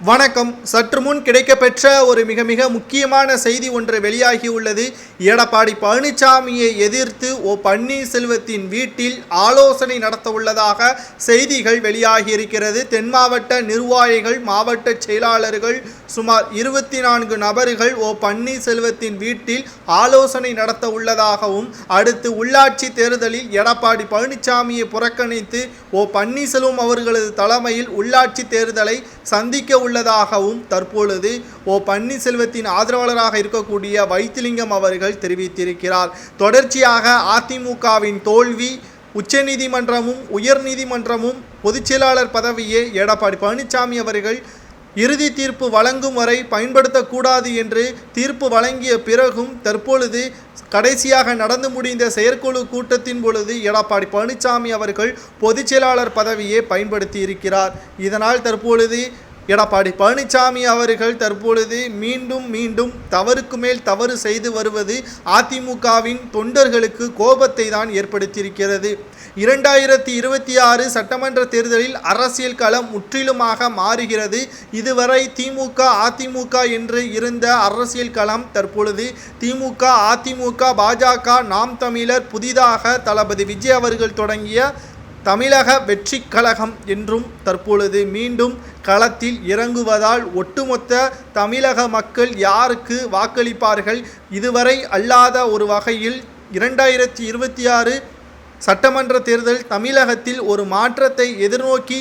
வணக்கம். சற்று முன் கிடைக்கப்பெற்ற ஒரு மிக மிக முக்கியமான செய்தி ஒன்று வெளியாகியுள்ளது. எடப்பாடி பழனிசாமியை எதிர்த்து பன்னீர்செல்வத்தின் வீட்டில் ஆலோசனை நடத்த உள்ளதாக செய்திகள் வெளியாகியிருக்கிறது. தென் மாவட்ட நிர்வாகிகள், மாவட்ட செயலாளர்கள் சுமார் 24 நபர்கள் பன்னீர்செல்வத்தின் வீட்டில் ஆலோசனை நடத்த உள்ளதாகவும், அடுத்து உள்ளாட்சி தேர்தலில் எடப்பாடி பழனிசாமியை புறக்கணித்து பன்னீர்செல்வம் அவர்களது தலைமையில் உள்ளாட்சி தேர்தலை சந்திக்க உள்ளதாகவும் தற்பொழுது பன்னீர்செல்வத்தின் ஆதரவாளராக இருக்கக்கூடிய வைத்திலிங்கம் அவர்கள் தெரிவித்திருக்கிறார். தொடர்ச்சியாக அதிமுகவின் தோல்வி, உச்சநீதிமன்றமும் உயர்நீதிமன்றமும் பொதுச்செயலாளர் பதவியை எடப்பாடி பழனிசாமி அவர்கள் இறுதி தீர்ப்பு வழங்கும் வரை பயன்படுத்தக்கூடாது என்று தீர்ப்பு வழங்கிய பிறகும் தற்பொழுது கடைசியாக நடந்து முடிந்த செயற்குழு கூட்டத்தின் பொழுது எடப்பாடி பழனிசாமி அவர்கள் பொதுச்செயலாளர் பதவியை பயன்படுத்தி இருக்கிறார். இதனால் தற்பொழுது எடப்பாடி பழனிசாமி அவர்கள் தற்பொழுது மீண்டும் தவறுக்கு மேல் தவறு செய்து வருவது அதிமுகவின் தொண்டர்களுக்கு கோபத்தை தான் ஏற்படுத்தியிருக்கிறது. 2026 சட்டமன்ற தேர்தலில் அரசியல் களம் முற்றிலுமாக மாறுகிறது. இதுவரை திமுக, அதிமுக என்று இருந்த அரசியல் களம் தற்பொழுது திமுக, அதிமுக, பாஜக, நாம் தமிழர், புதிதாக தளபதி விஜய் அவர்கள் தொடங்கிய தமிழக வெற்றி கழகம் என்றும் தற்பொழுது மீண்டும் களத்தில் இறங்குவதால் ஒட்டுமொத்த தமிழக மக்கள் யாருக்கு வாக்களிப்பார்கள்? இதுவரை அல்லாத ஒரு வகையில் 2026 சட்டமன்ற தேர்தல் தமிழகத்தில் ஒரு மாற்றத்தை எதிர்நோக்கி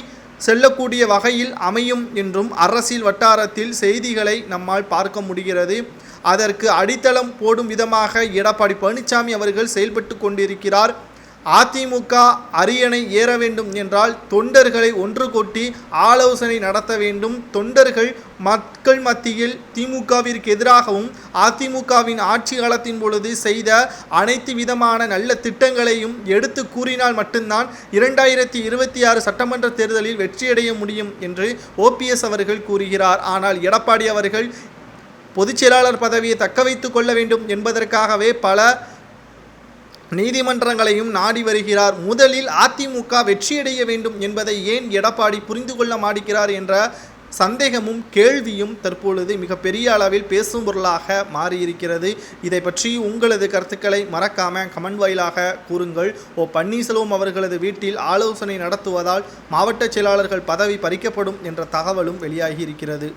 செல்லக்கூடிய வகையில் அமையும் என்றும் அரசியல் வட்டாரத்தில் செய்திகளை நம்மால் பார்க்க முடிகிறது. அதற்கு அடித்தளம் போடும் விதமாக எடப்பாடி பழனிசாமி அவர்கள் செயல்பட்டு கொண்டிருக்கிறார். அதிமுக அரியணை ஏற வேண்டும் என்றால் தொண்டர்களை ஒன்று கூட்டி ஆலோசனை நடத்த வேண்டும். தொண்டர்கள் மக்கள் மத்தியில் திமுகவிற்கு எதிராகவும் அதிமுகவின் ஆட்சி காலத்தின் பொழுது செய்த அனைத்து விதமான நல்ல திட்டங்களையும் எடுத்து கூறினால் மட்டும்தான் 2026 சட்டமன்ற தேர்தலில் வெற்றியடைய முடியும் என்று ஓபிஎஸ் அவர்கள் கூறுகிறார். ஆனால் எடப்பாடி அவர்கள் பொதுச் செயலாளர் பதவியை தக்க வைத்துக் கொள்ள வேண்டும் என்பதற்காகவே பல நீதிமன்றங்களையும் நாடி வருகிறார். முதலில் அதிமுக வெற்றியடைய வேண்டும் என்பதை ஏன் எடப்பாடி புரிந்து கொள்ள மாட்டேங்கிறார் என்ற சந்தேகமும் கேள்வியும் தற்பொழுது மிகப்பெரிய அளவில் பேசும் பொருளாக மாறியிருக்கிறது. இதை பற்றி உங்களது கருத்துக்களை மறக்காம கமெண்ட் வாயிலாக கூறுங்கள். பன்னீர்செல்வம் அவர்களது வீட்டில் ஆலோசனை நடத்துவதால் மாவட்ட செயலாளர்கள் பதவி பறிக்கப்படும் என்ற தகவலும் வெளியாகி இருக்கிறது.